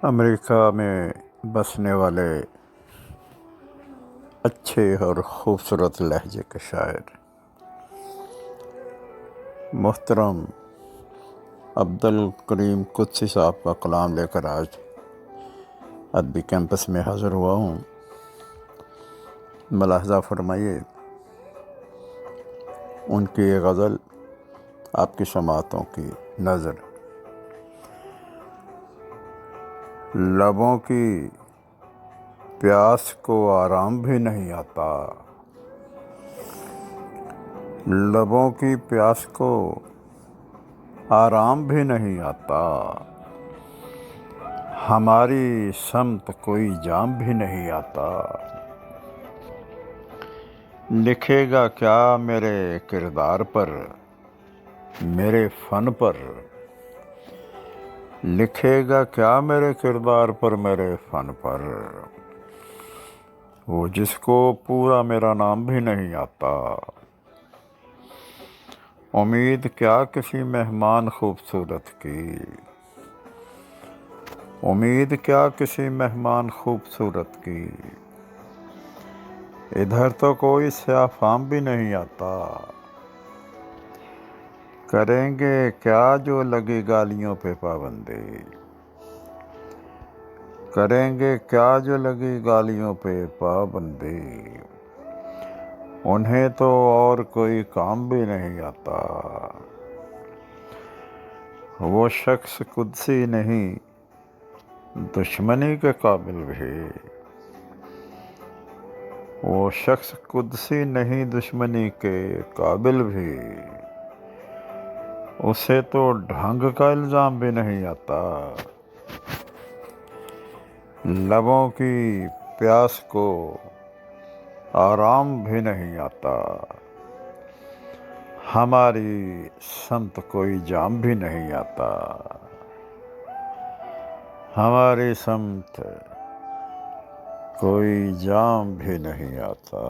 امریکہ میں بسنے والے اچھے اور خوبصورت لہجے کے شاعر محترم عبدالکریم قدسی صاحب کا کلام لے کر آج ادبی کیمپس میں حاضر ہوا ہوں۔ ملاحظہ فرمائیے ان کی یہ غزل آپ کی سماعتوں کی نظر۔ لبوں کی پیاس کو آرام بھی نہیں آتا، لبوں کی پیاس کو آرام بھی نہیں آتا، ہماری سمت کوئی جام بھی نہیں آتا۔ لکھے گا کیا میرے کردار پر، میرے فن پر، لکھے گا کیا میرے کردار پر، میرے فن پر، وہ جس کو پورا میرا نام بھی نہیں آتا۔ امید کیا کسی مہمان خوبصورت کی، امید کیا کسی مہمان خوبصورت کی، ادھر تو کوئی سیاہ فام بھی نہیں آتا۔ کریں گے کیا جو لگی گالیوں پہ پابندی، کریں گے کیا جو لگی گالیوں پہ پابندی، انہیں تو اور کوئی کام بھی نہیں آتا۔ وہ شخص قدسی نہیں دشمنی کے قابل بھی، وہ شخص قدسی نہیں دشمنی کے قابل بھی، اسے تو ڈھنگ کا الزام بھی نہیں آتا۔ لبوں کی پیاس کو آرام بھی نہیں آتا، ہماری سمت کوئی جام بھی نہیں آتا، ہماری سمت کوئی جام بھی نہیں آتا۔